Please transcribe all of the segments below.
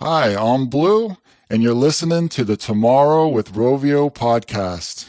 Hi, I'm Blue, and you're listening to the Tomorrow with Rovio podcast.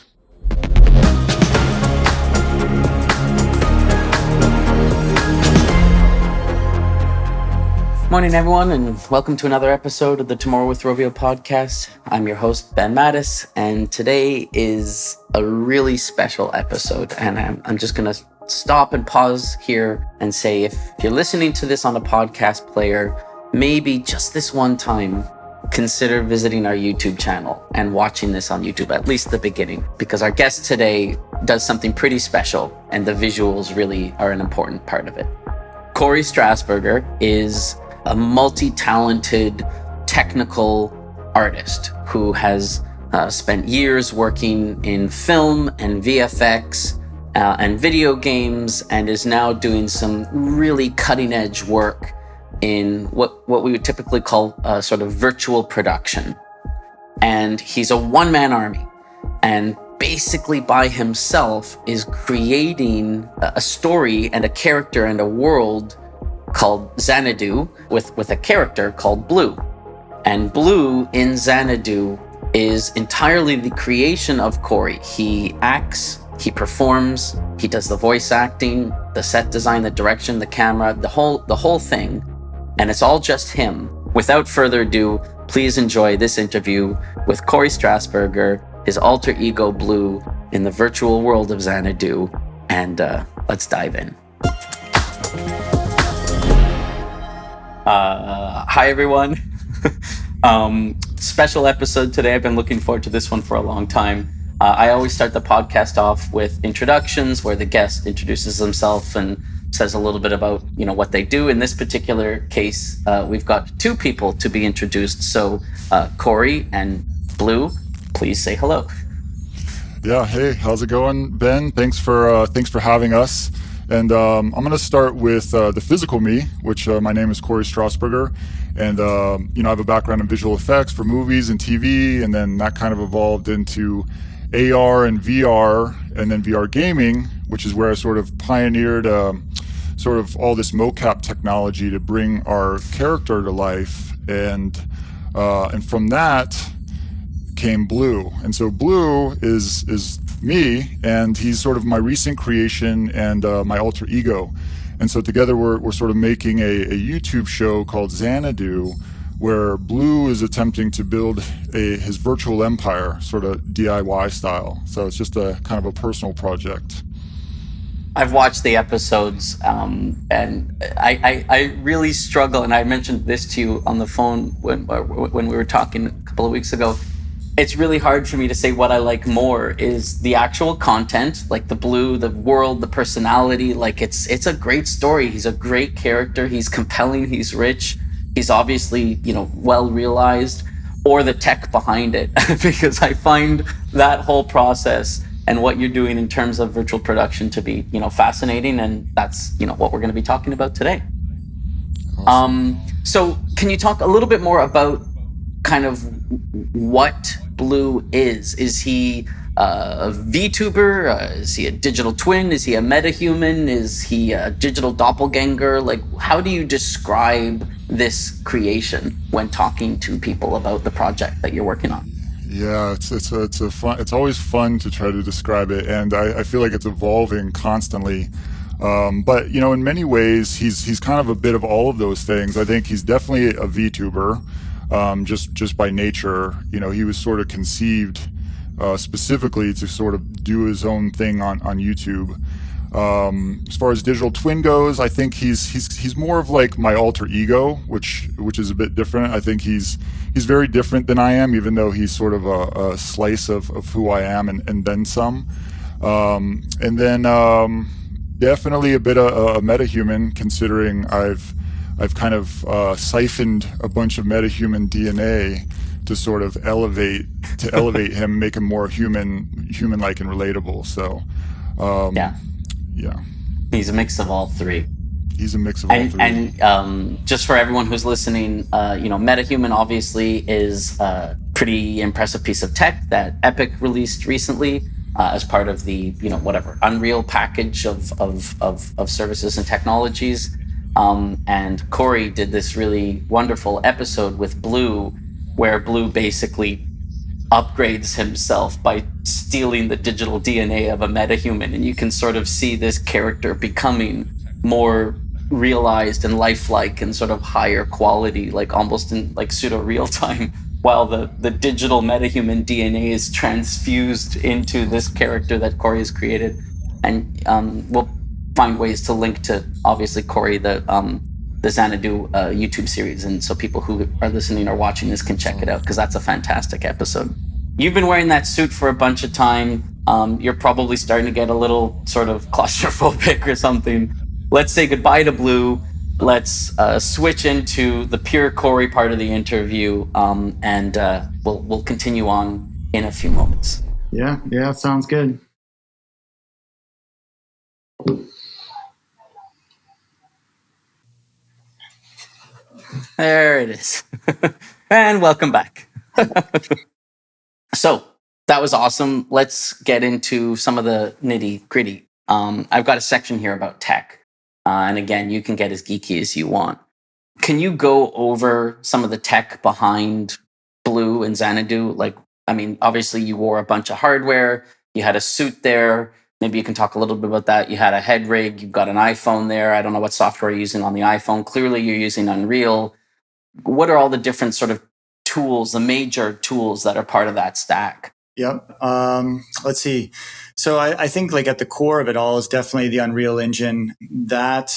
Morning, everyone, and welcome to another episode of the Tomorrow with Rovio podcast. I'm your host, Ben Mattis, and today is a really special episode. And I'm just going to stop and pause here and say, if you're listening to this on a podcast player, maybe just this one time, consider visiting our YouTube channel and watching this on YouTube, at least the beginning, because our guest today does something pretty special, and the visuals really are an important part of it. Cory Strassburger is a multi-talented technical artist who has spent years working in film and VFX and video games, and is now doing some really cutting-edge work in what we would typically call sort of virtual production. And he's a one-man army, and basically by himself is creating a story and a character and a world called Xanadu with a character called Blue. And Blue in Xanadu is entirely the creation of Cory. He acts, he performs, he does the voice acting, the set design, the direction, the camera, the whole thing. And it's all just him. Without further ado, please enjoy this interview with Cory Strassburger, his alter ego Blue, in the virtual world of Xanadu. And let's dive in. Hi, everyone. Special episode today. I've been looking forward to this one for a long time. I always start the podcast off with introductions where the guest introduces himself and says a little bit about, what they do. In this particular case, we've got two people to be introduced. So Cory and Blue, please say hello. Yeah, hey, how's it going, Ben? Thanks for having us. And I'm going to start with the physical me, which my name is Cory Strassburger. And, I have a background in visual effects for movies and TV, and then that kind of evolved into AR and VR, and then VR gaming, which is where I sort of pioneered sort of all this Mocap technology to bring our character to life. And from that came Blue. And so Blue is me, and he's sort of my recent creation and my alter ego. And so together we're sort of making a YouTube show called Xanadu, where Blue is attempting to build his virtual empire, sort of DIY style. So it's just a kind of a personal project. I've watched the episodes, and I really struggle, and I mentioned this to you on the phone when we were talking a couple of weeks ago. It's really hard for me to say what I like more is the actual content, like the Blue, the world, the personality. Like it's a great story. He's a great character. He's compelling. He's rich. He's obviously, well realized, or the tech behind it, because I find that whole process and what you're doing in terms of virtual production to be, fascinating. And that's, what we're going to be talking about today. Awesome. So can you talk a little bit more about kind of what Blue is? Is he a VTuber? Is he a digital twin? Is he a metahuman? Is he a digital doppelganger? Like, how do you describe this creation when talking to people about the project that you're working on? Yeah, it's always fun to try to describe it, and I feel like it's evolving constantly. But in many ways, he's kind of a bit of all of those things. I think he's definitely a VTuber. Just by nature, he was sort of conceived specifically to sort of do his own thing on YouTube. As far as digital twin goes, I think he's more of like my alter ego, which is a bit different. I think he's very different than I am, even though he's sort of a slice of who I am and then some. And then definitely a bit of a metahuman, considering I've kind of siphoned a bunch of metahuman DNA to sort of elevate him, make him more human-like and relatable. So, yeah. He's a mix of all three. He's a mix of all three. And just for everyone who's listening, Metahuman obviously is a pretty impressive piece of tech that Epic released recently as part of the Unreal package of services and technologies. And Cory did this really wonderful episode with Blue, where Blue basically upgrades himself by stealing the digital DNA of a metahuman. And you can sort of see this character becoming more realized and lifelike and sort of higher quality, like almost in like pseudo real time, while the digital metahuman DNA is transfused into this character that Cory has created. And we'll find ways to link to obviously Cory, the Xanadu YouTube series, and so people who are listening or watching this can check it out because that's a fantastic episode. You've been wearing that suit for a bunch of time. You're probably starting to get a little sort of claustrophobic or something. Let's say goodbye to Blue. Let's switch into the pure Cory part of the interview, and we'll continue on in a few moments. Yeah, sounds good. There it is. And welcome back. So that was awesome. Let's get into some of the nitty gritty. I've got a section here about tech. And again, you can get as geeky as you want. Can you go over some of the tech behind Blue and Xanadu? Like, I mean, obviously you wore a bunch of hardware. You had a suit there. Maybe you can talk a little bit about that. You had a head rig. You've got an iPhone there. I don't know what software you're using on the iPhone. Clearly you're using Unreal. What are all the different sort of tools, the major tools that are part of that stack? Yep. Let's see. So I think like at the core of it all is definitely the Unreal Engine. That,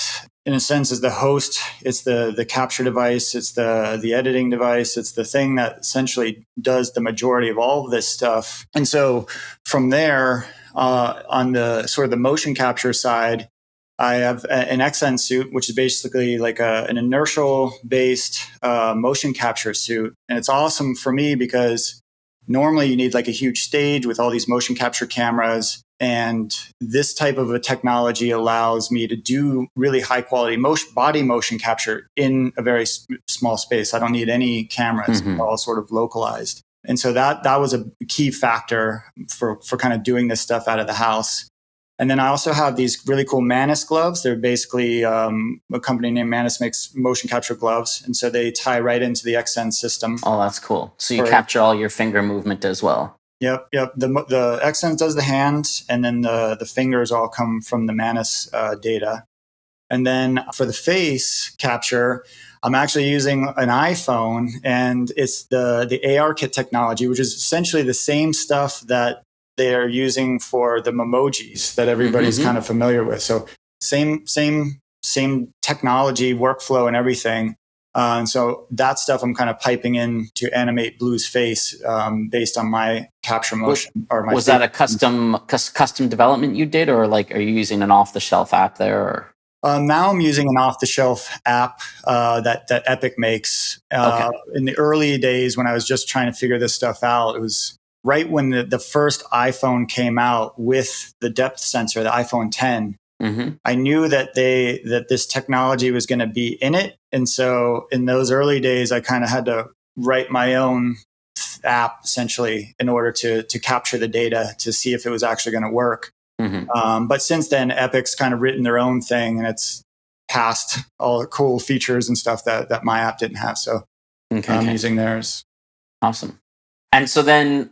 in a sense, is the host. It's the capture device. It's the editing device. It's the thing that essentially does the majority of all of this stuff. And so from there, on the sort of the motion capture side, I have an XN suit, which is basically like an inertial-based motion capture suit. And it's awesome for me because normally you need like a huge stage with all these motion capture cameras. And this type of a technology allows me to do really high-quality body motion capture in a very small space. I don't need any cameras. It's all sort of localized. And so that was a key factor for kind of doing this stuff out of the house. And then I also have these really cool Manus gloves. They're basically a company named Manus makes motion capture gloves. And so they tie right into the XN system. Oh, that's cool. So you capture all your finger movement as well. Yep. The XN does the hands, and then the fingers all come from the Manus data. And then for the face capture, I'm actually using an iPhone, and it's the ARKit technology, which is essentially the same stuff that they are using for the memojis that everybody's kind of familiar with. So same technology, workflow, and everything. And so that stuff I'm kind of piping in to animate Blue's face based on my capture motion. Was that a custom development you did, or like are you using an off-the-shelf app there? Or? Now I'm using an off-the-shelf app that Epic makes. In the early days when I was just trying to figure this stuff out, it was right when the first iPhone came out with the depth sensor, the iPhone 10. I knew that this technology was going to be in it. And so in those early days, I kind of had to write my own app essentially in order to capture the data to see if it was actually going to work. But since then, Epic's kind of written their own thing, and it's passed all the cool features and stuff that my app didn't have. So I'm using theirs. Awesome. And so then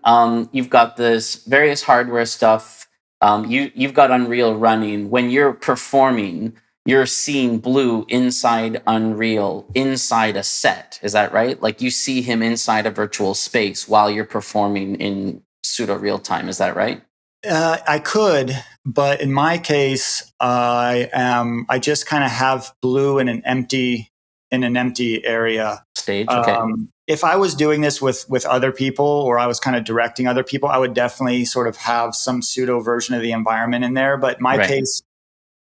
you've got this various hardware stuff. You've got Unreal running. When you're performing, you're seeing Blue inside Unreal, inside a set. Is that right? Like you see him inside a virtual space while you're performing in pseudo real time. Is that right? I could, but in my case, I just kind of have Blue in an empty area. Stage. Okay. If I was doing this with other people, or I was kind of directing other people, I would definitely sort of have some pseudo version of the environment in there. But in my case,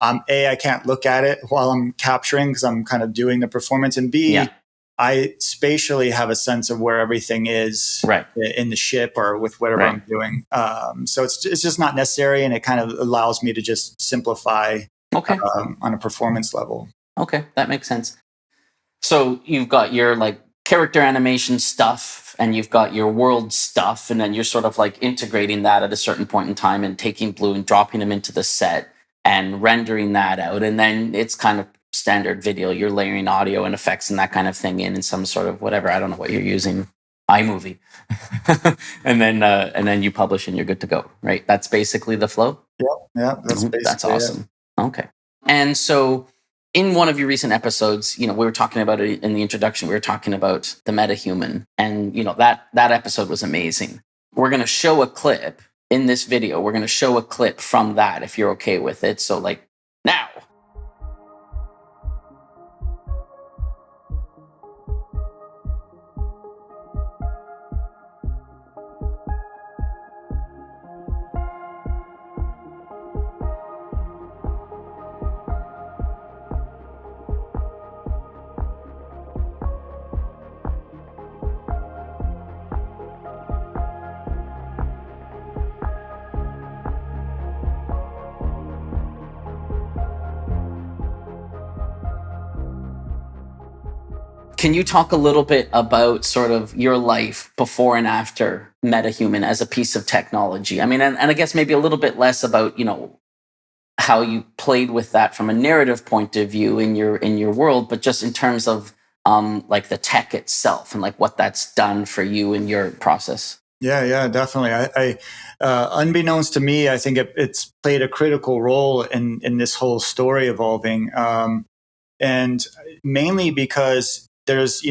I can't look at it while I'm capturing because I'm kind of doing the performance, and B, I spatially have a sense of where everything is in the ship or with whatever I'm doing. So it's just not necessary, and it kind of allows me to just simplify on a performance level. Okay, that makes sense. So you've got your like character animation stuff, and you've got your world stuff, and then you're sort of like integrating that at a certain point in time and taking Blue and dropping him into the set and rendering that out, and then it's kind of standard video. You're layering audio and effects and that kind of thing in some sort of whatever. I don't know what you're using, iMovie, and then you publish and you're good to go. Right? That's basically the flow. Yeah, that's basically that's awesome. Okay, and so in one of your recent episodes, we were talking about it in the introduction. We were talking about the Metahuman, and that episode was amazing. We're going to show a clip in this video. We're going to show a clip from that, if you're okay with it. So, now. Can you talk a little bit about sort of your life before and after Metahuman as a piece of technology? I mean, and I guess maybe a little bit less about, how you played with that from a narrative point of view in your world, but just in terms of the tech itself and what that's done for you in your process. Yeah, definitely. I unbeknownst to me, I think it's played a critical role in this whole story evolving, and mainly because there's,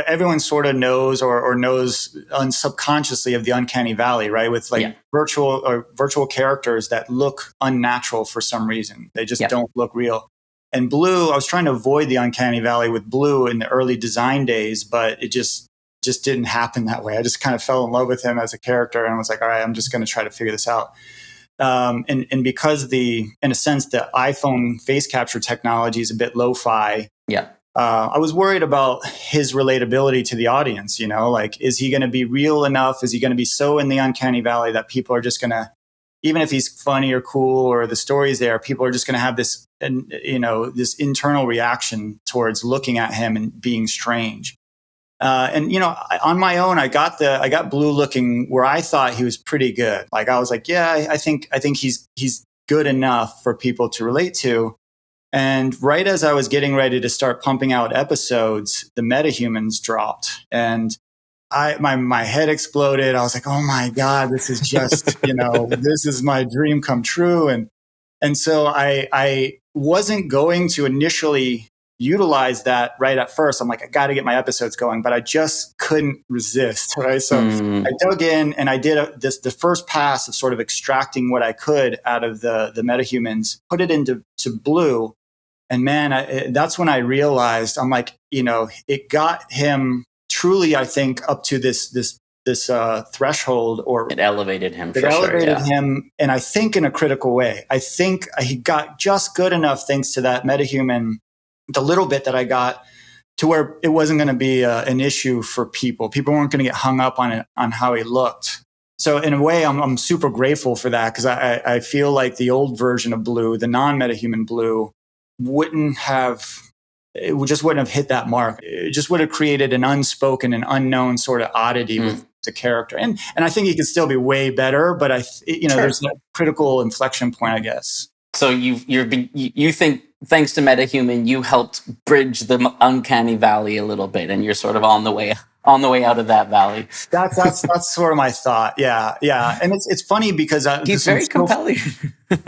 everyone sort of knows or knows subconsciously of the uncanny valley, right? With virtual characters that look unnatural for some reason. They just don't look real. And Blue, I was trying to avoid the uncanny valley with Blue in the early design days, but it just didn't happen that way. I just kind of fell in love with him as a character and was like, all right, I'm just going to try to figure this out. And because in a sense, the iPhone face capture technology is a bit lo-fi. Yeah. I was worried about his relatability to the audience, is he going to be real enough? Is he going to be so in the uncanny valley that people are just going to, even if he's funny or cool or the story's there, people are just going to have this, this internal reaction towards looking at him and being strange. On my own, I got Blue looking where I thought he was pretty good. I was like, yeah, I think he's good enough for people to relate to. And right as I was getting ready to start pumping out episodes, the Metahumans dropped, and my head exploded. I was like, oh my God, this is just, this is my dream come true. And so I wasn't going to initially utilize that right at first. I'm like, I got to get my episodes going, but I just couldn't resist. Right. So I dug in and I did the first pass of sort of extracting what I could out of the Metahumans, put it into Blue. And man, that's when I realized, I'm like, it got him truly, I think, up to this threshold, or it elevated him. It elevated him, and I think in a critical way. I think he got just good enough thanks to that Metahuman, the little bit that I got, to where it wasn't going to be an issue for people. People weren't going to get hung up on it, on how he looked. So in a way, I'm super grateful for that, because I feel like the old version of Blue, the non-Metahuman Blue, just wouldn't have hit that mark. It just would have created an unspoken and unknown sort of oddity with the character. And I think he could still be way better, but there's a critical inflection point, I guess. So you think, thanks to Metahuman, you helped bridge the uncanny valley a little bit, and you're sort of on the way out of that valley. That's sort of my thought. Yeah. And it's funny because he's very compelling.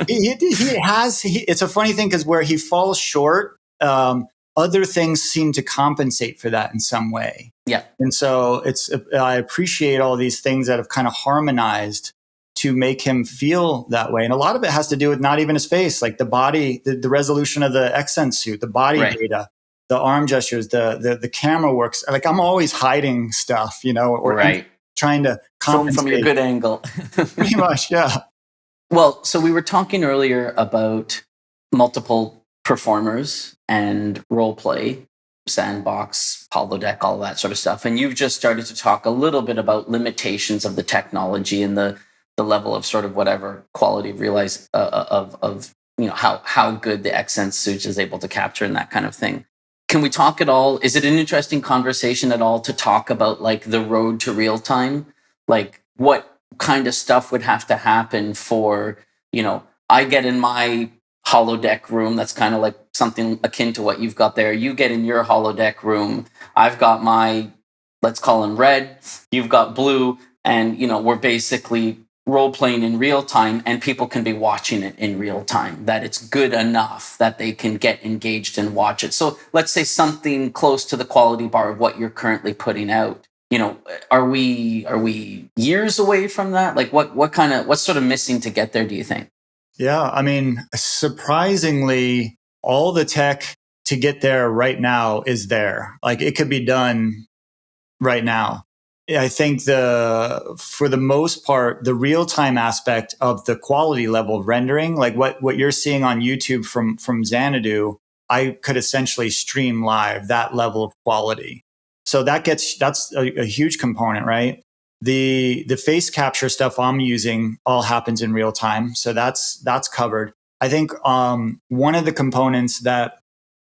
It's a funny thing because where he falls short, other things seem to compensate for that in some way. Yeah. And so I appreciate all these things that have kind of harmonized to make him feel that way. And a lot of it has to do with not even his face, like the body, the resolution of the accent suit, the body data, the arm gestures, the camera works. Like I'm always hiding stuff, or trying to compensate. From your good angle. Pretty much, yeah. Well, so we were talking earlier about multiple performers and role play, sandbox, holodeck, all that sort of stuff. And you've just started to talk a little bit about limitations of the technology and the level of sort of whatever quality of realize of how good the accent suit is able to capture and that kind of thing. Can we talk at all? Is it an interesting conversation at all to talk about the road to real time? What kind of stuff would have to happen for, I get in my holodeck room that's kind of like something akin to what you've got there. You get in your holodeck room. I've got my, let's call him red. You've got blue. And, we're basically role playing in real time, and people can be watching it in real time, that it's good enough that they can get engaged and watch it. So let's say something close to the quality bar of what you're currently putting out. Are we years away from that? Like what's sort of missing to get there, do you think? Yeah, I mean, surprisingly, all the tech to get there right now is there. Like it could be done right now. I think for the most part, the real time aspect of the quality level of rendering, like what you're seeing on YouTube from Xanadu, I could essentially stream live that level of quality. So that's a huge component, right? The face capture stuff I'm using all happens in real time, so that's covered. I think one of the components that,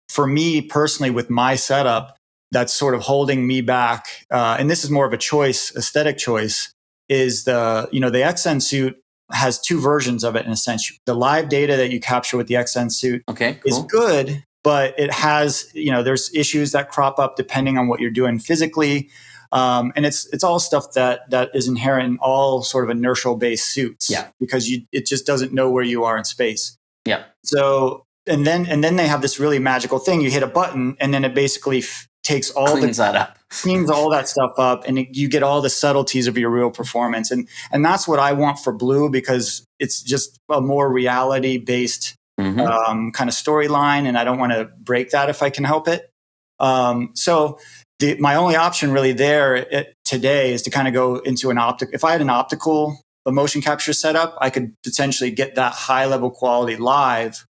for me personally, with my setup, that's sort of holding me back, and this is more of a choice, aesthetic choice, is the XN suit has two versions of it in a sense. The live data that you capture with the XN suit is good, but it has, there's issues that crop up depending on what you're doing physically. And it's all stuff that is inherent in all sort of inertial based suits, because it just doesn't know where you are in space. Yeah. So and then they have this really magical thing. You hit a button, and then it basically takes cleans all that stuff up, and you get all the subtleties of your real performance. And that's what I want for Blue, because it's just a more reality based kind of storyline, and I don't want to break that if I can help it. So my only option really there today is to kind of go into an optic. If I had an optical motion capture setup, I could potentially get that high level quality live.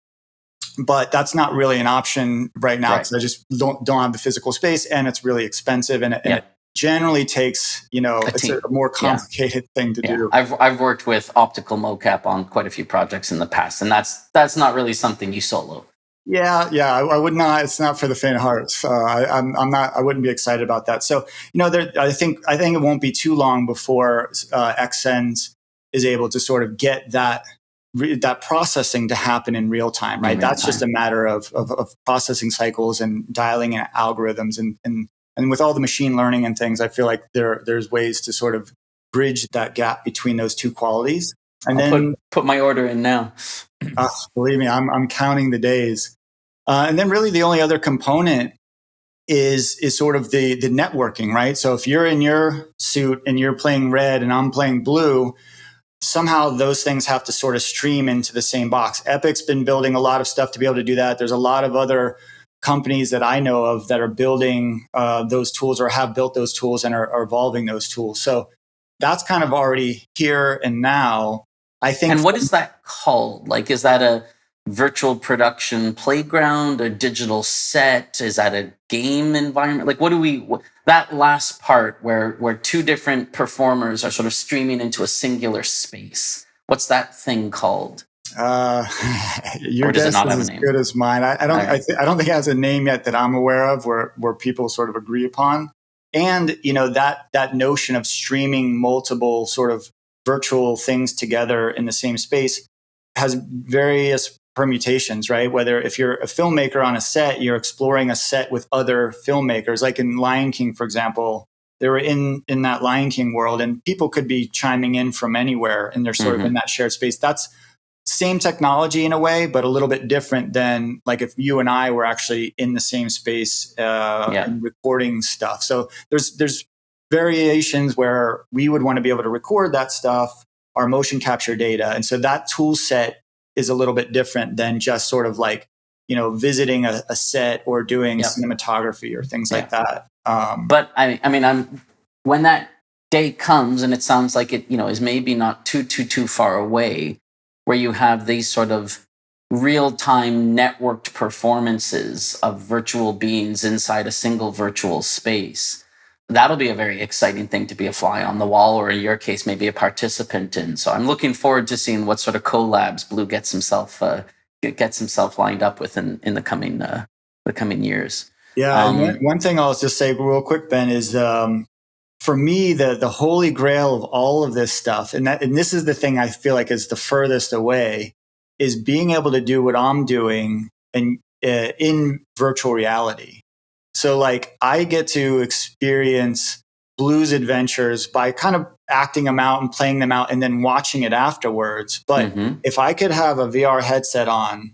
But that's not really an option right now, because I just don't have the physical space, and it's really expensive, and it generally takes, it's a more complicated thing to do. I've worked with optical mocap on quite a few projects in the past, and that's not really something you solo. Yeah, I would not. It's not for the faint of heart. I'm not. I wouldn't be excited about that. So I think it won't be too long before XSense is able to sort of get that processing to happen in real time, right? That's just a matter of processing cycles and dialing in algorithms, and with all the machine learning and things, I feel like there's ways to sort of bridge that gap between those two qualities. And I'll put my order in now. Believe me, I'm counting the days. And then really the only other component is sort of the networking, right? So if you're in your suit and you're playing red and I'm playing blue, somehow those things have to sort of stream into the same box. Epic's been building a lot of stuff to be able to do that. There's a lot of other companies that I know of that are building those tools, or have built those tools and are evolving those tools. So that's kind of already here and now, I think. And what is that called? Like, is that a virtual production playground, a digital set? Is that a game environment? Like, that last part where two different performers are sort of streaming into a singular space, what's that thing called? Your guess is as good as mine. I don't think it has a name yet that I'm aware of where people sort of agree upon. And that notion of streaming multiple sort of virtual things together in the same space has various permutations, right? Whether if you're a filmmaker on a set, you're exploring a set with other filmmakers, like in Lion King, for example. They were in that Lion King world, and people could be chiming in from anywhere, and they're sort of in that shared space. That's same technology in a way, but a little bit different than like if you and I were actually in the same space and recording stuff. So there's variations where we would want to be able to record that stuff, our motion capture data. And so that tool set is a little bit different than just sort of like, visiting a set or doing cinematography or things like that. But I mean, when that day comes, and it sounds like it, is maybe not too far away, where you have these sort of real-time networked performances of virtual beings inside a single virtual space. That'll be a very exciting thing to be a fly on the wall, or in your case, maybe a participant in. So I'm looking forward to seeing what sort of collabs Blue gets himself lined up with in the coming years. Yeah, and one thing I'll just say real quick, Ben, is for me the holy grail of all of this stuff, and this is the thing I feel like is the furthest away, is being able to do what I'm doing in virtual reality. So like I get to experience Blue's adventures by kind of acting them out and playing them out and then watching it afterwards. But if I could have a VR headset on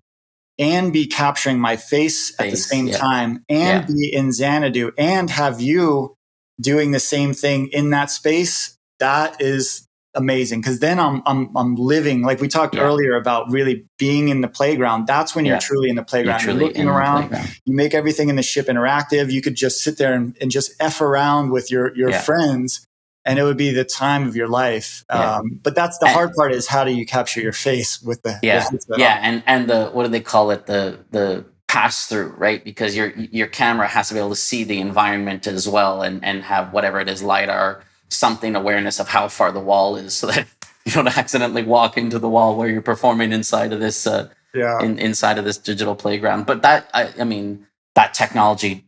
and be capturing my face at the same time and be in Xanadu and have you doing the same thing in that space, that is amazing. Because then I'm living, like we talked earlier about really being in the playground. That's when you're truly in the playground. You're looking around, you make everything in the ship interactive. You could just sit there and just F around with your friends, and it would be the time of your life. But that's the hard part, is how do you capture your face with the and the, what do they call it, the pass through, right? Because your camera has to be able to see the environment as well, and have whatever it is, LiDAR, something awareness of how far the wall is, so that you don't accidentally walk into the wall where you're performing inside of this inside of this digital playground. But that I mean, that technology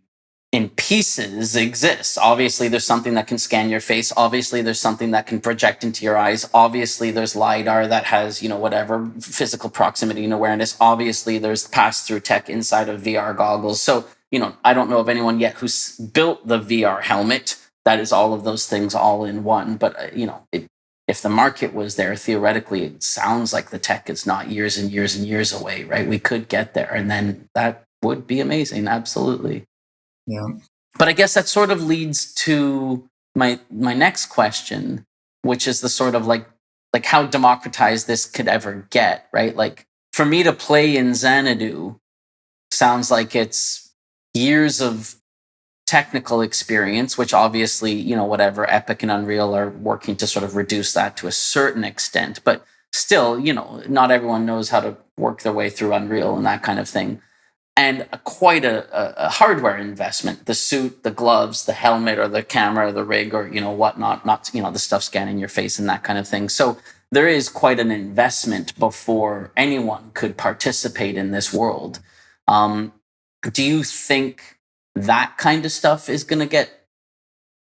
in pieces exists. Obviously, there's something that can scan your face. Obviously, there's something that can project into your eyes. Obviously, there's LiDAR that has, whatever, physical proximity and awareness. Obviously, there's pass-through tech inside of VR goggles. So, I don't know of anyone yet who's built the VR helmet that is all of those things all in one. But, if the market was there, theoretically, it sounds like the tech is not years and years and years away, right? We could get there, and then that would be amazing. Absolutely. Yeah. But I guess that sort of leads to my next question, which is the sort of like how democratized this could ever get, right? Like, for me to play in Xanadu sounds like it's years of technical experience, which obviously, whatever, Epic and Unreal are working to sort of reduce that to a certain extent. But still, not everyone knows how to work their way through Unreal and that kind of thing. And quite a hardware investment, the suit, the gloves, the helmet, or the camera, or the rig, or whatnot, not the stuff scanning your face and that kind of thing. So there is quite an investment before anyone could participate in this world. Do you think that kind of stuff is going to get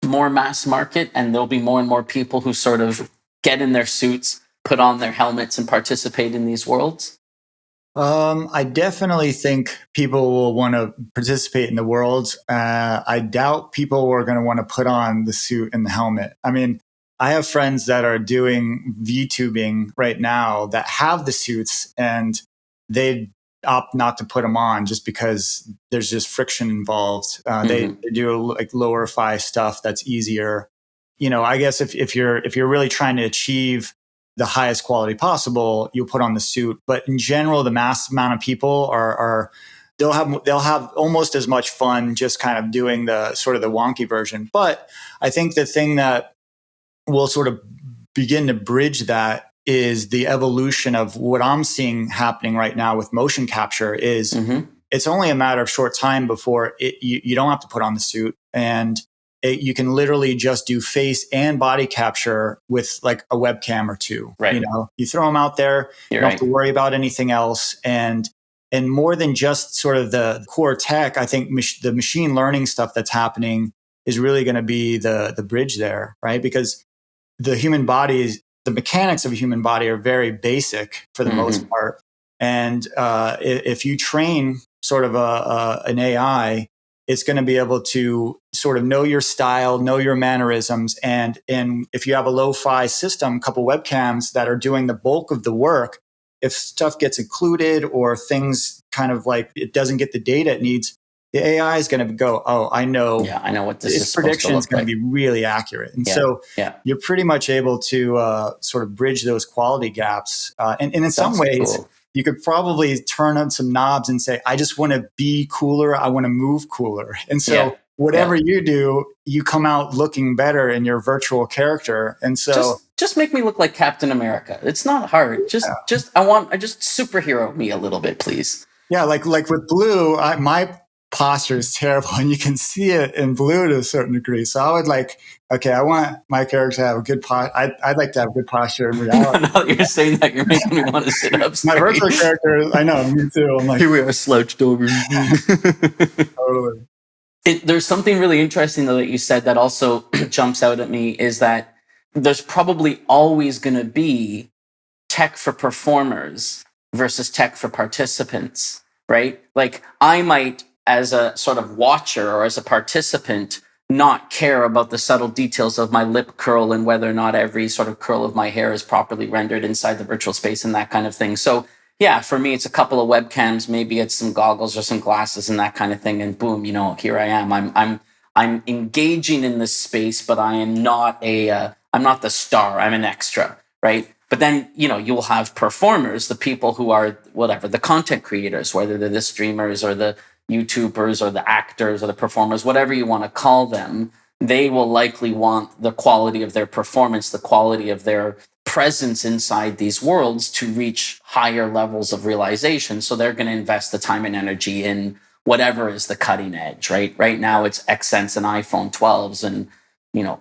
more mass market, and there'll be more and more people who sort of get in their suits, put on their helmets, and participate in these worlds? I definitely think people will want to participate in the world. I doubt people are going to want to put on the suit and the helmet. I mean, I have friends that are doing VTubing right now that have the suits, and they opt not to put them on just because there's just friction involved. They do like lower fi stuff that's easier. I guess if you're really trying to achieve the highest quality possible, you'll put on the suit. But in general, the mass amount of people they'll have almost as much fun just kind of doing the sort of the wonky version. But I think the thing that will sort of begin to bridge that is the evolution of what I'm seeing happening right now with motion capture. Is it's only a matter of short time before you don't have to put on the suit, and you can literally just do face and body capture with like a webcam or two. Right. You throw them out there. You don't have to worry about anything else. And more than just sort of the core tech, I think the machine learning stuff that's happening is really going to be the bridge there, right? Because the mechanics of a human body are very basic for the most part. And if you train sort of an AI, it's going to be able to sort of know your style, know your mannerisms. And if you have a lo-fi system, a couple webcams that are doing the bulk of the work, if stuff gets included or things kind of like it doesn't get the data it needs, the AI is going to go, oh, I know what this is. Prediction is going to be really accurate. And so you're pretty much able to sort of bridge those quality gaps. And in some ways, cool. You could probably turn on some knobs and say, I just want to be cooler. I want to move cooler. And so whatever you do, you come out looking better in your virtual character. And so just make me look like Captain America. It's not hard. Just superhero me a little bit, please. Yeah. Like with Blue, my posture is terrible, and you can see it in Blue to a certain degree. So I would I want my character to have a good posture. I'd like to have good posture in reality. Now that you're saying that, you're making me want to sit up straight. My virtual character, I know, me too. I'm like, here we are slouched over. Totally. There's something really interesting, though, that you said that also jumps out at me, is that there's probably always going to be tech for performers versus tech for participants, right? Like I might, as a sort of watcher or as a participant, not care about the subtle details of my lip curl and whether or not every sort of curl of my hair is properly rendered inside the virtual space and that kind of thing. So yeah, for me, it's a couple of webcams, maybe it's some goggles or some glasses and that kind of thing. And boom, here I am. I'm engaging in this space, but I am not I'm not the star. I'm an extra, right? But then, you'll have performers, the people who are whatever, the content creators, whether they're the streamers or the YouTubers or the actors or the performers, whatever you want to call them. They will likely want the quality of their performance, the quality of their presence inside these worlds to reach higher levels of realization. So they're going to invest the time and energy in whatever is the cutting edge, right? Right now it's Xsense and iPhone 12s, and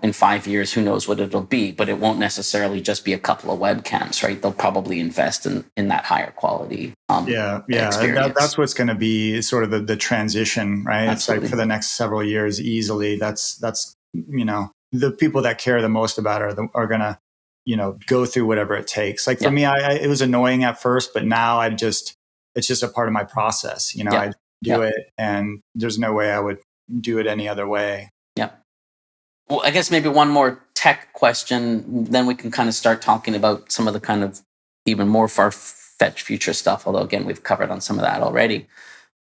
in 5 years, who knows what it'll be, but it won't necessarily just be a couple of webcams, right? They'll probably invest in that higher quality. That's what's going to be sort of the transition, right? Absolutely. It's like for the next several years, easily. That's the people that care the most about it are going to go through whatever it takes. Like for me, it was annoying at first, but now it's just a part of my process. I do it, and there's no way I would do it any other way. Yeah. Well, I guess maybe one more tech question, then we can kind of start talking about some of the kind of even more far-fetched future stuff, although again, we've covered on some of that already.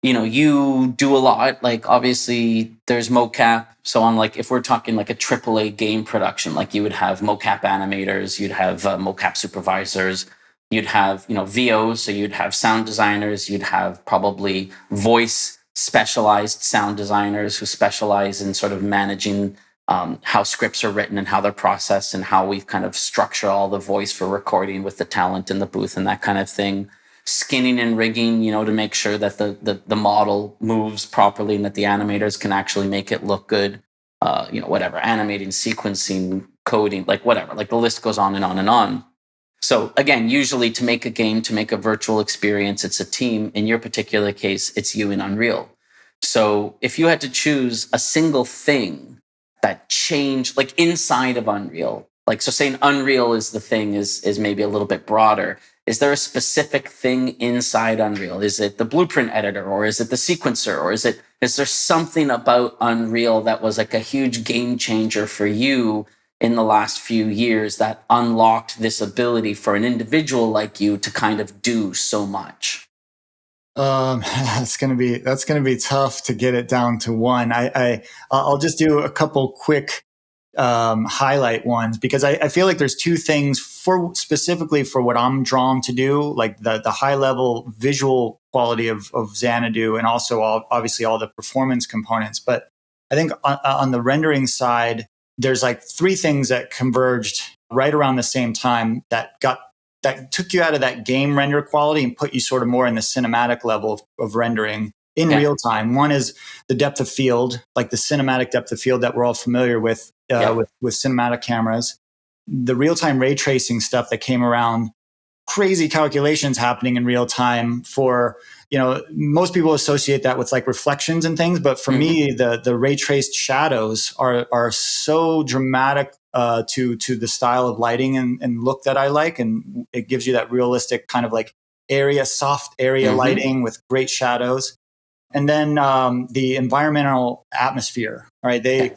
You do a lot, like obviously there's mocap. So on like, if we're talking like a AAA game production, like you would have mocap animators, you'd have mocap supervisors, you'd have, VOs. So you'd have sound designers, you'd have probably voice specialized sound designers who specialize in sort of managing how scripts are written and how they're processed and how we kind of structure all the voice for recording with the talent in the booth and that kind of thing. Skinning and rigging, to make sure that the model moves properly and that the animators can actually make it look good. Whatever, animating, sequencing, coding, like whatever, like the list goes on and on and on. So again, usually to make a game, to make a virtual experience, it's a team. In your particular case, it's you in Unreal. So if you had to choose a single thing that changed, like inside of Unreal, like, so saying Unreal is the thing is maybe a little bit broader. Is there a specific thing inside Unreal? Is it the blueprint editor, or is it the sequencer, or is there something about Unreal that was like a huge game changer for you in the last few years that unlocked this ability for an individual like you to kind of do so much? That's gonna be tough to get it down to one. I'll just do a couple quick highlight ones, because I feel like there's two things specifically for what I'm drawn to do, like the high level visual quality of Xanadu, and also obviously all the performance components. But I think on the rendering side, there's like three things that converged right around the same time that took you out of that game render quality and put you sort of more in the cinematic level of rendering in real time. One is the depth of field, like the cinematic depth of field that we're all familiar with, with cinematic cameras. The real-time ray tracing stuff that came around, crazy calculations happening in real time for, most people associate that with like reflections and things. But for me, the ray traced shadows are so dramatic to the style of lighting and look that I like. And it gives you that realistic kind of like soft area lighting with great shadows. And then the environmental atmosphere, right?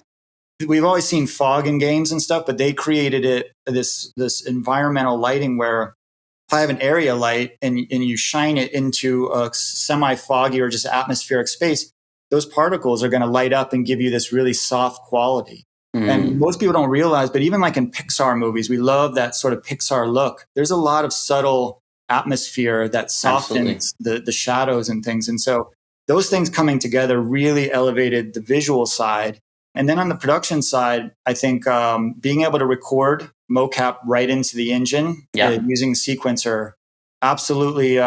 We've always seen fog in games and stuff, but they created this environmental lighting where if I have an area light and you shine it into a semi-foggy or just atmospheric space, those particles are going to light up and give you this really soft quality. And most people don't realize, but even like in Pixar movies, we love that sort of Pixar look. There's a lot of subtle atmosphere that softens the shadows and things. And so those things coming together really elevated the visual side. And then on the production side, I think being able to record mocap right into the engine using sequencer, absolutely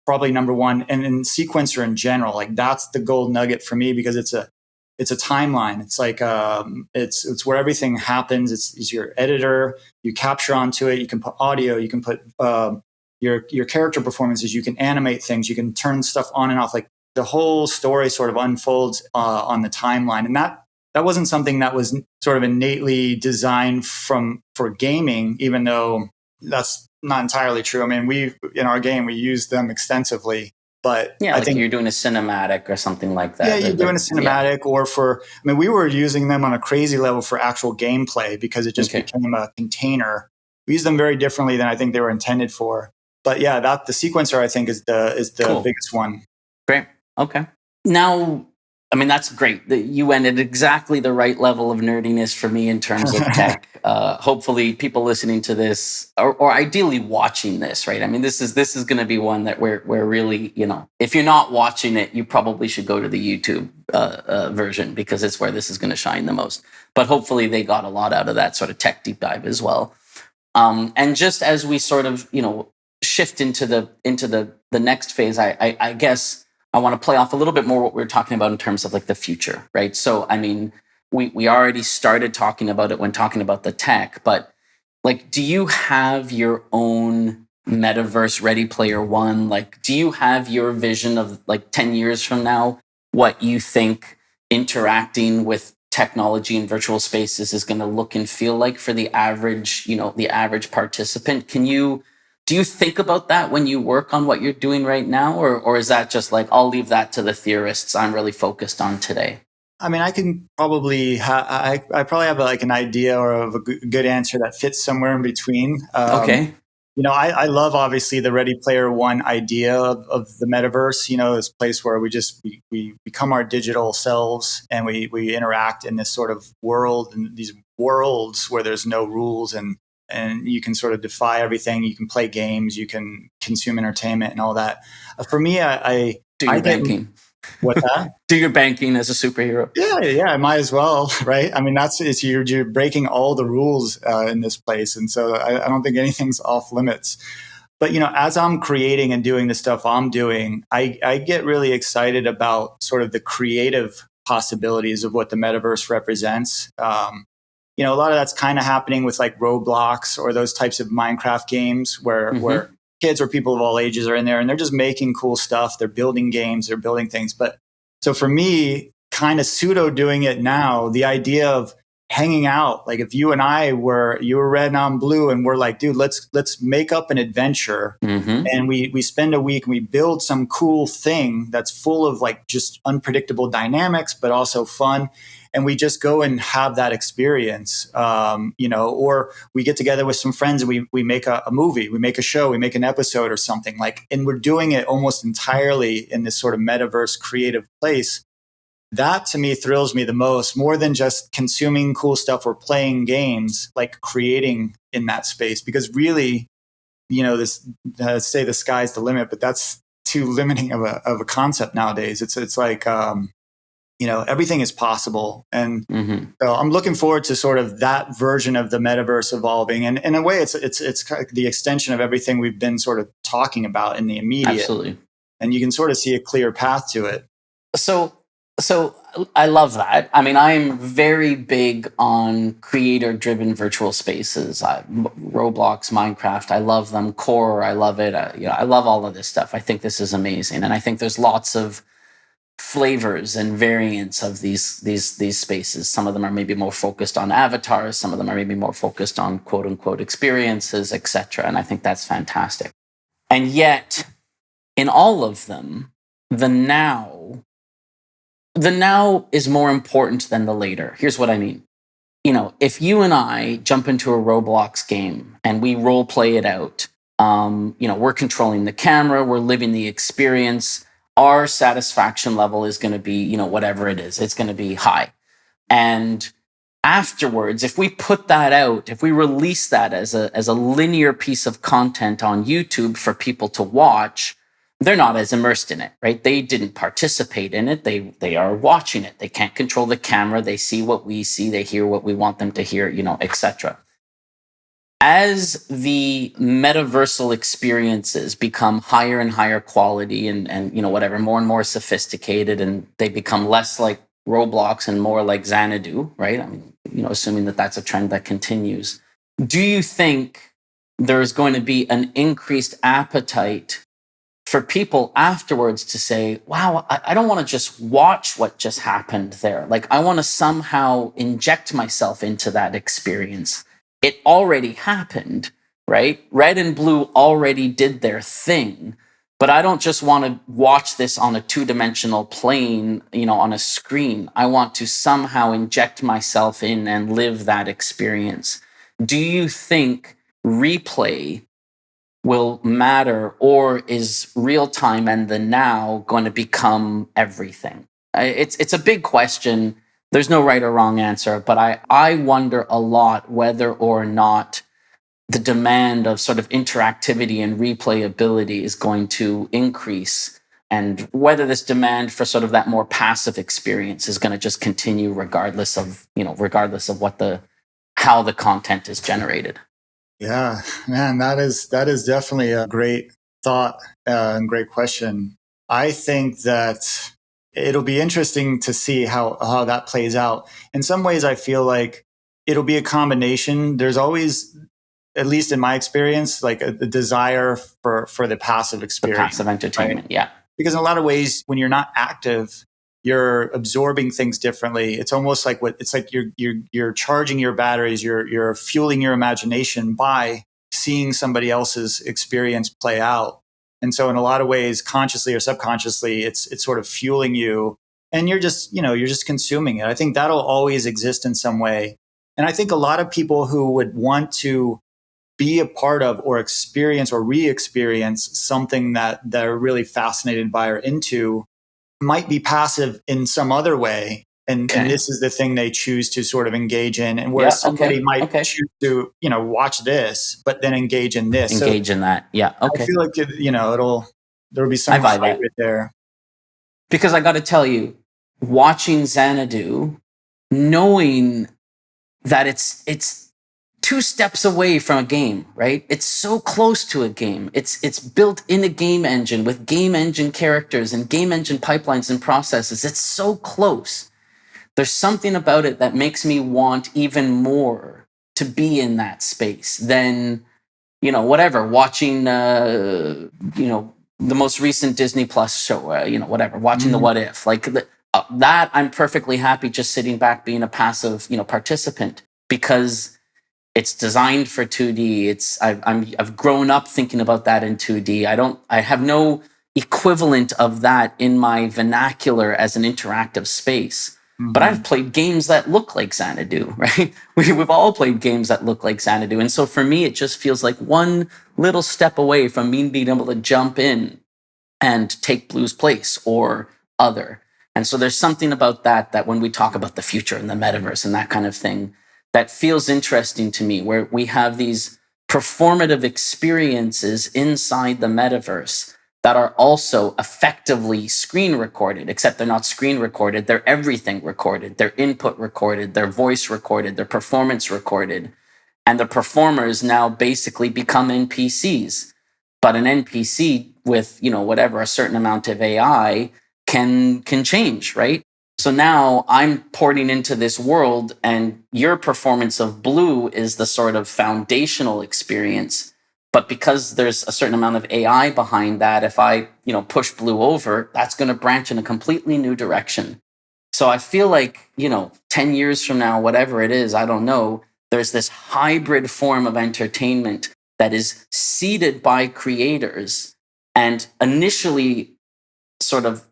probably number one. And in sequencer in general, like that's the gold nugget for me, because it's a timeline. It's like it's where everything happens. It's your editor. You capture onto it. You can put audio. You can put your character performances. You can animate things. You can turn stuff on and off. Like the whole story sort of unfolds on the timeline, and that wasn't something that was sort of innately designed for gaming, even though that's not entirely true. I mean, in our game, we use them extensively, but Yeah, I like think, you're doing a cinematic or something like yeah, that. you're doing a Yeah. cinematic I mean, we were using them on a crazy level for actual gameplay because it just Okay. became a container. We use them very differently than I think they were intended for. But yeah, the sequencer, I think, is the Cool. biggest one. Great. Okay. Now, I mean, that's great that you went at exactly the right level of nerdiness for me in terms of tech. Hopefully, people listening to this, or ideally watching this, right? I mean, this is going to be one that we're really, if you're not watching it, you probably should go to the YouTube version because it's where this is going to shine the most. But hopefully, they got a lot out of that sort of tech deep dive as well. And just as we sort of, shift into the next phase, I guess I want to play off a little bit more what we were talking about in terms of like the future, right? So, I mean, we already started talking about it when talking about the tech, but like, do you have your own metaverse Ready Player One? Like, do you have your vision of like 10 years from now, what you think interacting with technology in virtual spaces is going to look and feel like for the average, the average participant? Do you think about that when you work on what you're doing right now? Or is that just like, I'll leave that to the theorists I'm really focused on today? I mean, I can probably I probably have like an idea or of a good answer that fits somewhere in between. Okay. I love obviously the Ready Player One idea of the metaverse. This place where we become our digital selves and we interact in this sort of world and these worlds where there's no rules and you can sort of defy everything. You can play games, you can consume entertainment and all that. For me, I do your get banking. What's that? Do your banking as a superhero. Yeah, I might as well, right? I mean, you're breaking all the rules in this place, and so I don't think anything's off limits. But as I'm creating and doing the stuff I'm doing, I get really excited about sort of the creative possibilities of what the metaverse represents. A lot of that's kind of happening with like Roblox or those types of Minecraft games where kids or people of all ages are in there and they're just making cool stuff. They're building games, they're building things. But so for me, kind of pseudo doing it now, the idea of hanging out, like if you and I you were red and I'm blue and we're like, dude, let's make up an adventure. And we spend a week and we build some cool thing that's full of like just unpredictable dynamics, but also fun. And we just go and have that experience, or we get together with some friends and we make a movie, we make a show, we make an episode or something like, and we're doing it almost entirely in this sort of metaverse creative place. That to me thrills me the most, more than just consuming cool stuff or playing games, like creating in that space. Because really, this say the sky's the limit, but that's too limiting of a concept nowadays. It's like, everything is possible. And so I'm looking forward to sort of that version of the metaverse evolving. And in a way, it's kind of the extension of everything we've been sort of talking about in the immediate. Absolutely. And you can sort of see a clear path to it. So I love that. I mean, I'm very big on creator-driven virtual spaces. Roblox, Minecraft, I love them. Core, I love it. I love all of this stuff. I think this is amazing, and I think there's lots of flavors and variants of these spaces. Some of them are maybe more focused on avatars. Some of them are maybe more focused on quote unquote experiences, etc. And I think that's fantastic. And yet, in all of them, the now is more important than the later. Here's what I mean. If you and I jump into a Roblox game and we role play it out, we're controlling the camera, we're living the experience. Our satisfaction level is going to be, whatever it is, it's going to be high. And afterwards, if we put that out, if we release that as a linear piece of content on YouTube for people to watch, they're not as immersed in it, right? They didn't participate in it. They are watching it. They can't control the camera. They see what we see. They hear what we want them to hear, etc. As the metaversal experiences become higher and higher quality and whatever, more and more sophisticated, and they become less like Roblox and more like Xanadu, right? I mean, assuming that that's a trend that continues. Do you think there's going to be an increased appetite for people afterwards to say, wow, I don't want to just watch what just happened there. Like, I want to somehow inject myself into that experience. It already happened, right? Red and blue already did their thing, but I don't just want to watch this on a two-dimensional plane, on a screen. I want to somehow inject myself in and live that experience. Do you think replay will matter, or is real time and the now going to become everything? It's a big question. There's no right or wrong answer, but I wonder a lot whether or not the demand of sort of interactivity and replayability is going to increase, and whether this demand for sort of that more passive experience is going to just continue regardless of what how the content is generated. Yeah, man, that is definitely a great thought and great question. I think that it'll be interesting to see how that plays out. In some ways, I feel like it'll be a combination. There's always, at least in my experience, like a desire for the passive The experience, passive entertainment, right? yeah. Because in a lot of ways, when you're not active, you're absorbing things differently. It's almost like you're charging your batteries, you're fueling your imagination by seeing somebody else's experience play out. And so in a lot of ways, consciously or subconsciously, it's sort of fueling you, and you're just consuming it. I think that'll always exist in some way. And I think a lot of people who would want to be a part of or experience or re-experience something that they're really fascinated by or into might be passive in some other way. And this is the thing they choose to sort of engage in. And whereas somebody might choose to, watch this, but then engage in this. Engage in that. Yeah. Okay. I feel like, there'll be some hybrid there. Because I got to tell you, watching Xanadu, knowing that it's two steps away from a game, right? It's so close to a game. It's built in a game engine with game engine characters and game engine pipelines and processes. It's so close. There's something about it that makes me want even more to be in that space than, watching, the most recent Disney Plus show, watching the What If, that I'm perfectly happy just sitting back, being a passive, participant, because it's designed for 2D. I've grown up thinking about that in 2D. I have no equivalent of that in my vernacular as an interactive space. Mm-hmm. But I've played games that look like Xanadu, right? We've all played games that look like Xanadu. And so for me, it just feels like one little step away from me being able to jump in and take Blue's place or other. And so there's something about that when we talk about the future and the metaverse and that kind of thing, that feels interesting to me, where we have these performative experiences inside the metaverse that are also effectively screen recorded, except they're not screen recorded. They're everything recorded. Their input recorded, their voice recorded, their performance recorded. And the performers now basically become NPCs. But an NPC with, a certain amount of AI can change, right? So now I'm porting into this world, and your performance of Blue is the sort of foundational experience. But because there's a certain amount of AI behind that, if I, push Blue over, that's going to branch in a completely new direction. So I feel like, 10 years from now, whatever it is, I don't know, there's this hybrid form of entertainment that is seeded by creators and initially sort of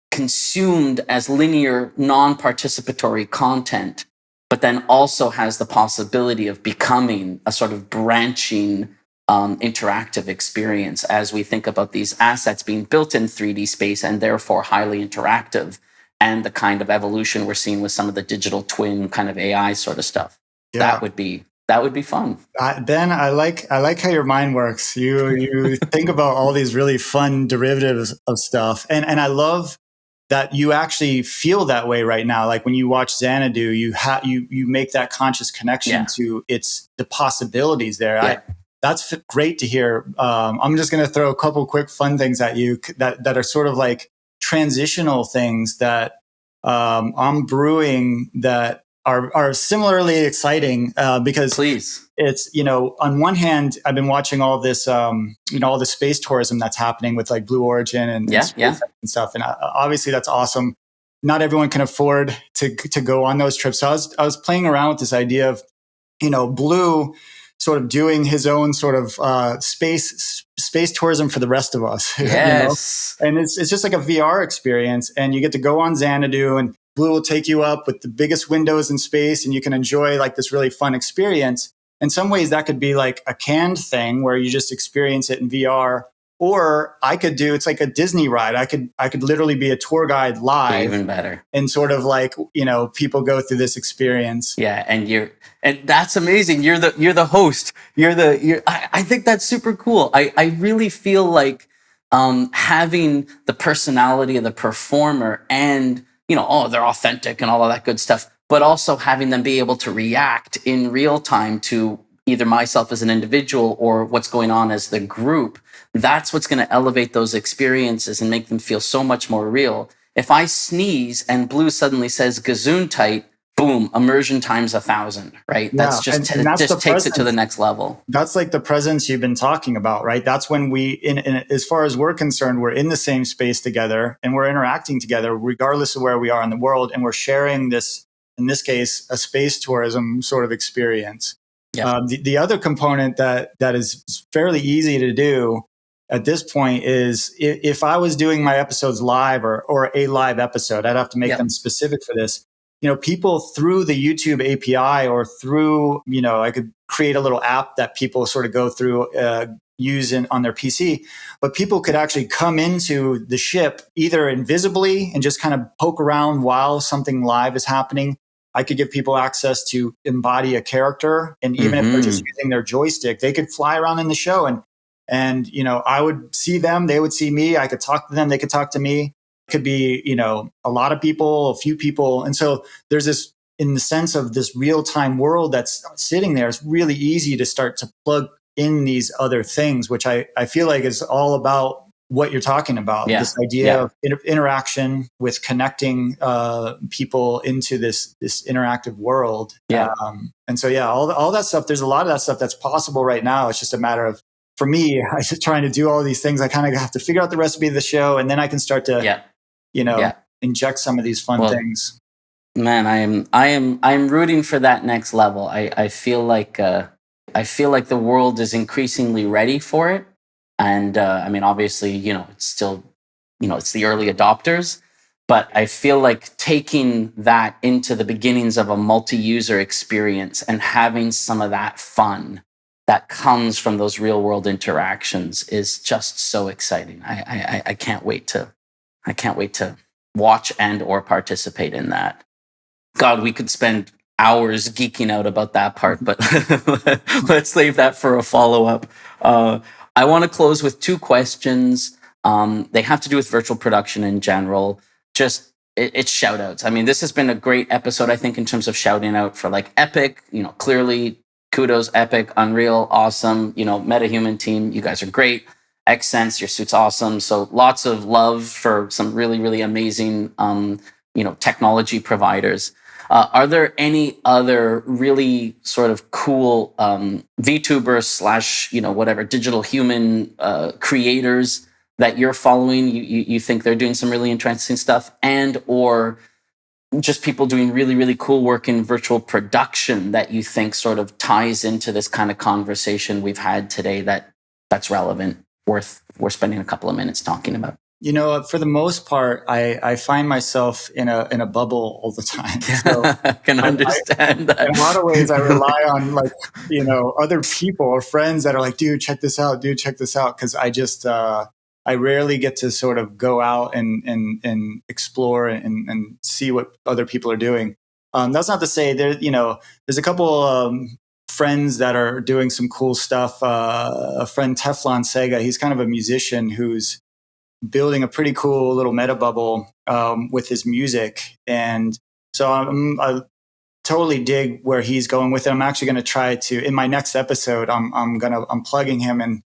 consumed as linear, non-participatory content, but then also has the possibility of becoming a sort of branching interactive experience as we think about these assets being built in 3D space and therefore highly interactive, and the kind of evolution we're seeing with some of the digital twin kind of AI sort of stuff. Yeah. That would be fun. Ben, I like how your mind works. You think about all these really fun derivatives of stuff, and I love that you actually feel that way right now. Like when you watch Xanadu, you make that conscious connection to the possibilities there. Yeah. That's great to hear. I'm just going to throw a couple quick fun things at you that are sort of like transitional things that I'm brewing that are similarly exciting because please. It's, on one hand, I've been watching all this, all the space tourism that's happening with like Blue Origin and stuff. And obviously that's awesome. Not everyone can afford to go on those trips. So I was playing around with this idea of, Blue sort of doing his own sort of space tourism for the rest of us. Yes. And it's just like a VR experience, and you get to go on Xanadu, and Blue will take you up with the biggest windows in space, and you can enjoy like this really fun experience. In some ways, that could be like a canned thing where you just experience it in VR. Or I could do, it's like a Disney ride. I could literally be a tour guide live. Even better. And sort of like, people go through this experience. Yeah. And that's amazing. You're the host. I think that's super cool. I really feel like, having the personality of the performer and, they're authentic and all of that good stuff, but also having them be able to react in real time to either myself as an individual or what's going on as the group. That's what's going to elevate those experiences and make them feel so much more real. If I sneeze and Blue suddenly says "Gesundheit," boom, immersion times 1,000, right? Yeah, That's just, and that's it just takes it to the next level. That's like the presence you've been talking about, right? That's when we, as far as we're concerned, we're in the same space together and we're interacting together, regardless of where we are in the world. And we're sharing this, in this case, a space tourism sort of experience. Yeah. The other component that is fairly easy to do at this point is if I was doing my episodes live or a live episode, I'd have to make them specific for this. People through the YouTube API or through, I could create a little app that people sort of go through, use on their PC, but people could actually come into the ship either invisibly and just kind of poke around while something live is happening. I could give people access to embody a character. And even if they're just using their joystick, they could fly around in the show and I would see them, they would see me. I could talk to them. They could talk to me. Could be, a lot of people, a few people. And so there's this, in the sense of this real-time world that's sitting there, it's really easy to start to plug in these other things, which I feel like is all about what you're talking about. Yeah. This idea of interaction with connecting people into this interactive world. Yeah. And so, all that stuff, there's a lot of that stuff that's possible right now. It's just a matter of, for me, I just trying to do all these things. I kind of have to figure out the recipe of the show, and then I can start to, inject some of these fun things. Man, I'm rooting for that next level. I feel like the world is increasingly ready for it, and obviously, it's still, it's the early adopters, but I feel like taking that into the beginnings of a multi-user experience and having some of that fun that comes from those real world interactions is just so exciting. I can't wait to watch and or participate in that. God, we could spend hours geeking out about that part, but let's save that for a follow-up. I want to close with 2 questions. They have to do with virtual production in general. Just it's shout outs. This has been a great episode, I think, in terms of shouting out for like Epic, clearly kudos, Epic, Unreal, awesome. Metahuman team, you guys are great. Xsense, your suit's awesome. So lots of love for some really, really amazing, technology providers. Are there any other really sort of cool VTubers / whatever digital human creators that you're following? You think they're doing some really interesting stuff, and or just people doing really, really cool work in virtual production that you think sort of ties into this kind of conversation we've had today that's relevant, worth spending a couple of minutes talking about? For the most part, I find myself in a bubble all the time. So I can understand that. In a lot of ways, I rely on other people or friends that are like, dude, check this out. Because I just, I rarely get to sort of go out and explore and see what other people are doing. That's not to say there's a couple friends that are doing some cool stuff. A friend, Teflon Sega, he's kind of a musician who's building a pretty cool little meta bubble with his music. And so I totally dig where he's going with it. I'm actually going to try to, in my next episode, I'm plugging him, and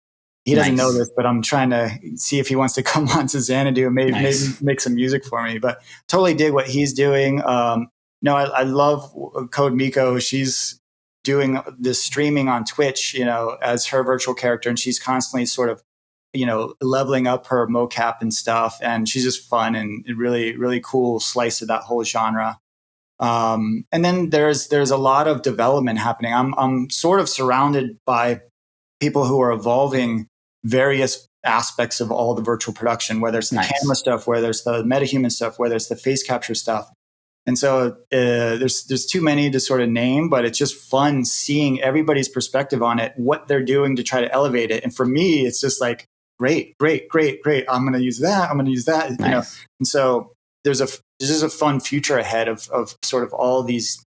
he doesn't know this, but I'm trying to see if he wants to come on to Xanadu and maybe make some music for me. But totally dig what he's doing. I love Code Miko. She's doing this streaming on Twitch, as her virtual character, and she's constantly sort of, leveling up her mocap and stuff. And she's just fun and really, really cool slice of that whole genre. And then there's a lot of development happening. I'm sort of surrounded by people who are evolving various aspects of all the virtual production, whether it's the camera stuff, whether it's the Metahuman stuff, whether it's the face capture stuff. And so there's too many to sort of name, but it's just fun seeing everybody's perspective on it, what they're doing to try to elevate it. And for me, it's just like, great. I'm going to use that. I'm going to use that. You know. And so there's a fun future ahead of sort of all these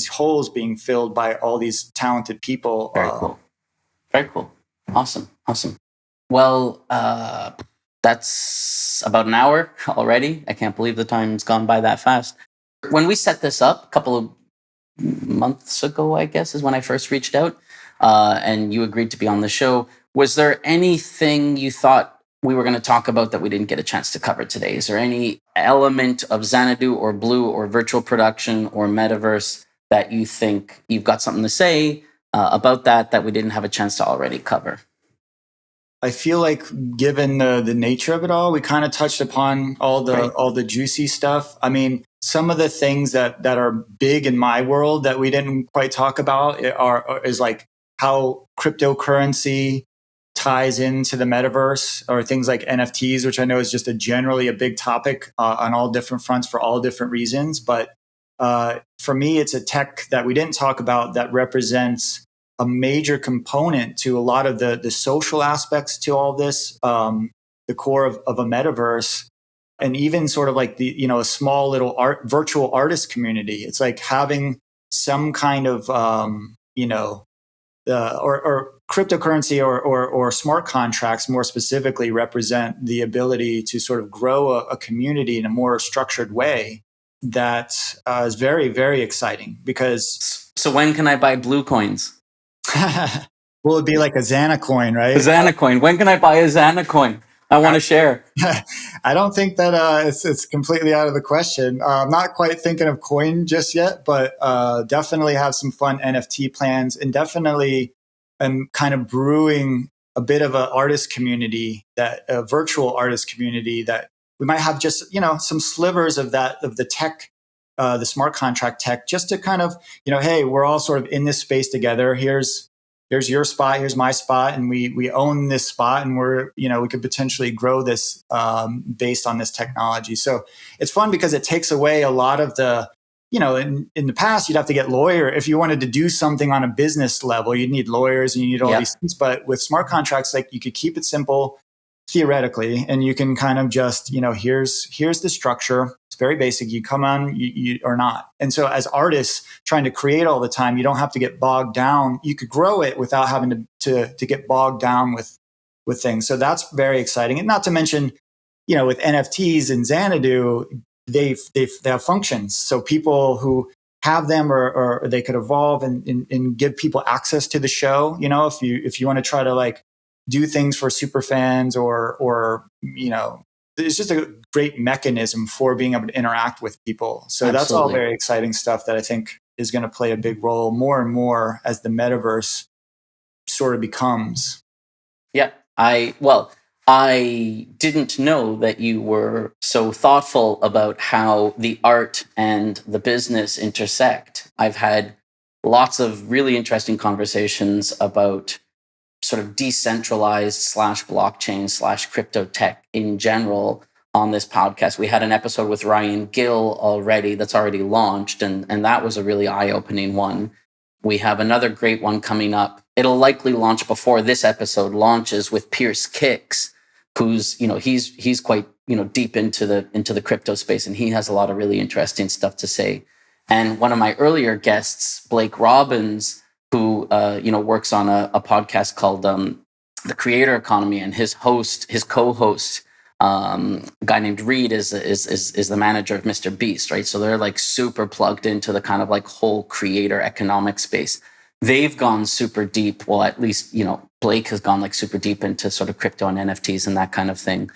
holes being filled by all these talented people. Very cool. Awesome. Well, that's about an hour already. I can't believe the time's gone by that fast. When we set this up a couple of months ago, I guess, is when I first reached out, and you agreed to be on the show. Was there anything you thought we were going to talk about that we didn't get a chance to cover today? Is there any element of Xanadu or Blue or virtual production or metaverse that you think you've got something to say about that we didn't have a chance to already cover? I feel like, given the nature of it all, we kind of touched upon all the juicy stuff. I mean, some of the things that are big in my world that we didn't quite talk about is like how cryptocurrency ties into the metaverse, or things like NFTs, which I know is just generally a big topic on all different fronts for all different reasons. But for me, it's a tech that we didn't talk about that represents a major component to a lot of the social aspects to all this, the core of a metaverse, and even sort of like a small little virtual artist community. It's like having some kind of, or cryptocurrency or smart contracts more specifically represent the ability to sort of grow a community in a more structured way that is very, very exciting. Because so when can I buy Blue coins? Will it be like a Xana coin, right? A Xana coin. When can I buy a Xana coin? I want to share. I don't think that it's completely out of the question. I'm not quite thinking of coin just yet, but definitely have some fun NFT plans, and definitely I'm kind of brewing a bit of an artist community, a virtual artist community, that we might have just, some slivers of the tech, the smart contract tech, just to kind of, hey, we're all sort of in this space together. Here's your spot, here's my spot, and we own this spot, and we could potentially grow this based on this technology. So it's fun because it takes away a lot of the, in the past, you'd have to get if you wanted to do something on a business level, you'd need lawyers and you need all these things. But with smart contracts, like, you could keep it simple theoretically, and you can kind of just, here's the structure. It's very basic. You come on, you or not. And so as artists trying to create all the time, you don't have to get bogged down. You could grow it without having to get bogged down with things. So that's very exciting. And not to mention, with NFTs and Xanadu, they have functions. So people who have them, or they could evolve and give people access to the show. If you want to try to like do things for super fans, or it's just a great mechanism for being able to interact with people. So Absolutely. That's all very exciting stuff that I think is going to play a big role more and more as the metaverse sort of becomes. Yeah. I didn't know that you were so thoughtful about how the art and the business intersect. I've had lots of really interesting conversations about sort of decentralized /blockchain /crypto tech in general on this podcast. We had an episode with Ryan Gill that's already launched, and that was a really eye-opening one. We have another great one coming up. It'll likely launch before this episode launches, with Pierce Kicks, who's, he's quite, deep into the crypto space, and he has a lot of really interesting stuff to say. And one of my earlier guests, Blake Robbins, who works on a podcast called The Creator Economy, and his co-host, a guy named Reed, is the manager of Mr. Beast, right? So they're like super plugged into the kind of like whole creator economic space. They've gone super deep. Well, at least, Blake has gone like super deep into sort of crypto and NFTs and that kind of thing.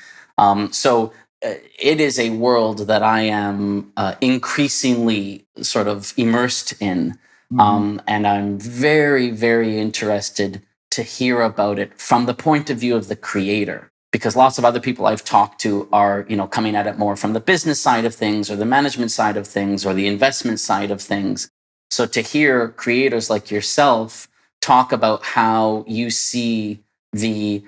So it is a world that I am increasingly sort of immersed in. And I'm very, very interested to hear about it from the point of view of the creator, because lots of other people I've talked to are, coming at it more from the business side of things or the management side of things or the investment side of things. So to hear creators like yourself talk about how you see the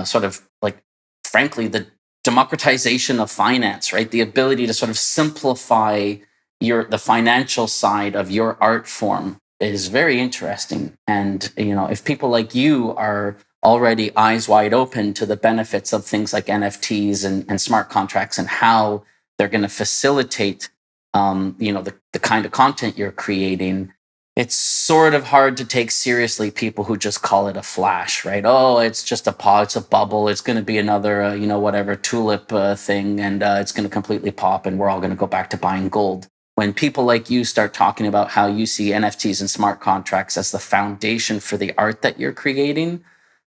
sort of like, frankly, the democratization of finance, right? The ability to sort of simplify the financial side of your art form is very interesting. And, if people like you are already eyes wide open to the benefits of things like NFTs and smart contracts and how they're going to facilitate, the kind of content you're creating, it's sort of hard to take seriously people who just call it a flash, right? Oh, it's just it's a bubble. It's going to be another, whatever tulip thing, and it's going to completely pop, and we're all going to go back to buying gold. When people like you start talking about how you see NFTs and smart contracts as the foundation for the art that you're creating,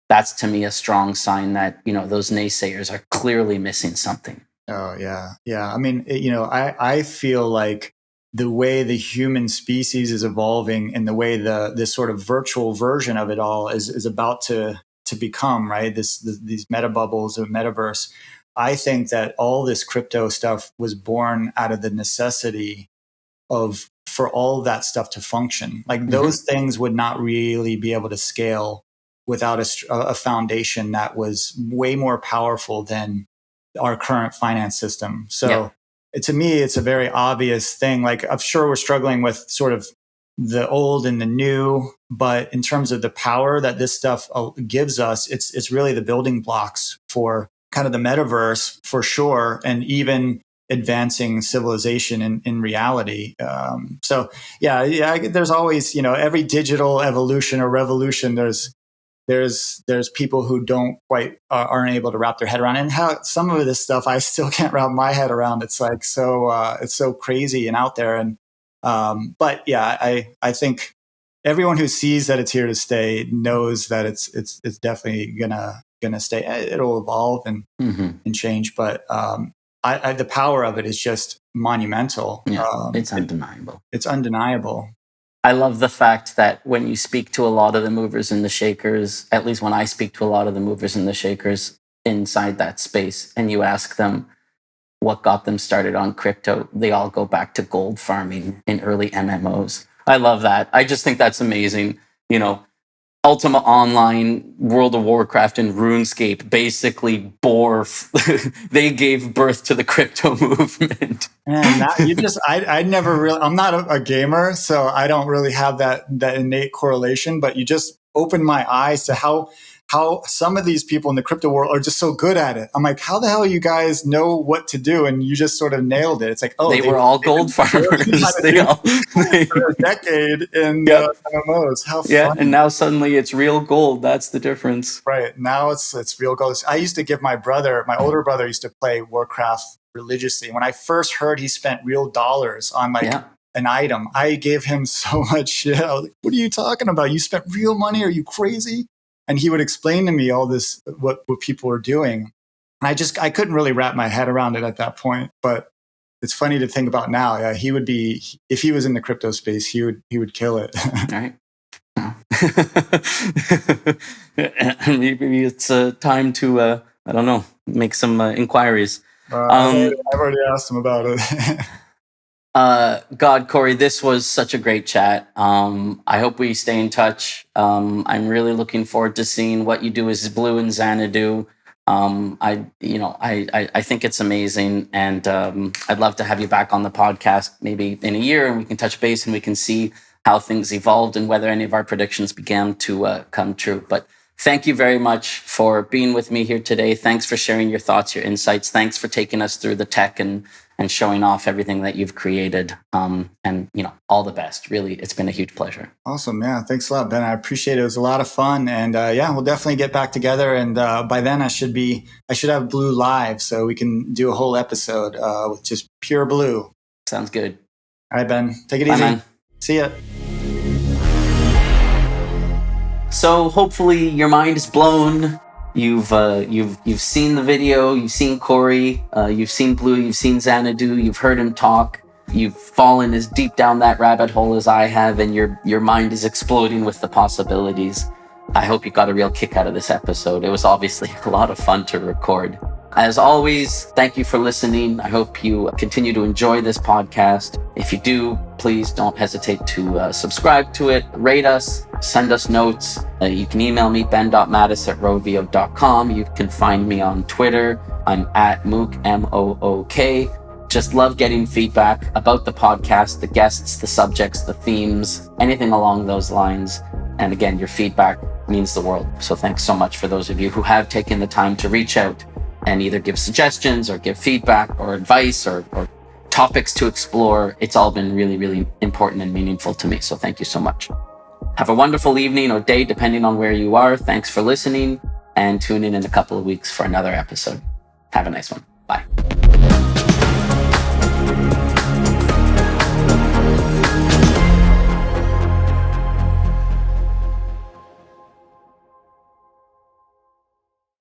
that's to me a strong sign that, those naysayers are clearly missing something. Oh, yeah. Yeah. I mean, I feel like the way the human species is evolving and the way this sort of virtual version of it all is about to become, right? These meta bubbles of metaverse. I think that all this crypto stuff was born out of the necessity for all that stuff to function. Like those things would not really be able to scale without a foundation that was way more powerful than our current finance system. So to me, it's a very obvious thing. Like I'm sure we're struggling with sort of the old and the new, but in terms of the power that this stuff gives us, it's really the building blocks for kind of the metaverse for sure. And even advancing civilization in reality. So there's always, every digital evolution or revolution, there's people who don't quite aren't able to wrap their head around, and how some of this stuff I still can't wrap my head around. It's like it's so crazy and out there. And but yeah, I think everyone who sees that it's here to stay knows that it's definitely gonna stay. It'll evolve and change, but the power of it is just monumental. Yeah, it's undeniable. It's undeniable. I love the fact that when you speak to a lot of the movers and the shakers, at least when I speak to a lot of the movers and the shakers inside that space, and you ask them what got them started on crypto, they all go back to gold farming in early MMOs. I love that. I just think that's amazing. Ultima Online, World of Warcraft, and RuneScape basically they gave birth to the crypto movement. Man, I never really, I'm not a gamer, so I don't really have that innate correlation, but you just opened my eyes to how some of these people in the crypto world are just so good at it. I'm like, how the hell you guys know what to do? And you just sort of nailed it. It's like, they were all gold farmers. For a decade in MMOs. How fun. Yeah, and now suddenly it's real gold. That's the difference. Right. Now it's real gold. I used to give my older brother used to play Warcraft religiously. When I first heard he spent real dollars on an item, I gave him so much shit. I was like, what are you talking about? You spent real money? Are you crazy? And he would explain to me all this, what people were doing. And I couldn't really wrap my head around it at that point. But it's funny to think about now. Yeah, he would be, if he was in the crypto space, he would kill it. Right. Maybe it's time to, I don't know, make some inquiries. I've already asked him about it. God, Cory, this was such a great chat. I hope we stay in touch. I'm really looking forward to seeing what you do as Blue and Xanadu. I think it's amazing, and I'd love to have you back on the podcast maybe in a year, and we can touch base and we can see how things evolved and whether any of our predictions began to come true. But thank you very much for being with me here today. Thanks for sharing your thoughts, your insights. Thanks for taking us through the tech and showing off everything that you've created. And all the best. Really, it's been a huge pleasure. Awesome. Yeah. Thanks a lot, Ben. I appreciate it. It was a lot of fun. And we'll definitely get back together. And by then I should have Blue live so we can do a whole episode with just pure Blue. Sounds good. All right, Ben. Take it Bye, easy. Man. See ya. So hopefully your mind is blown. You've seen the video, you've seen Cory, you've seen Blue, you've seen Xanadu, you've heard him talk, you've fallen as deep down that rabbit hole as I have, and your mind is exploding with the possibilities. I hope you got a real kick out of this episode. It was obviously a lot of fun to record. As always, thank you for listening. I hope you continue to enjoy this podcast. If you do, please don't hesitate to subscribe to it, rate us, send us notes. You can email me, ben.mattis@rovio.com. You can find me on Twitter. I'm at Mook, M-O-O-K. Just love getting feedback about the podcast, the guests, the subjects, the themes, anything along those lines. And again, your feedback means the world. So thanks so much for those of you who have taken the time to reach out and either give suggestions or give feedback or advice or topics to explore. It's all been really, really important and meaningful to me. So thank you so much. Have a wonderful evening or day, depending on where you are. Thanks for listening, and tune in a couple of weeks for another episode. Have a nice one. Bye.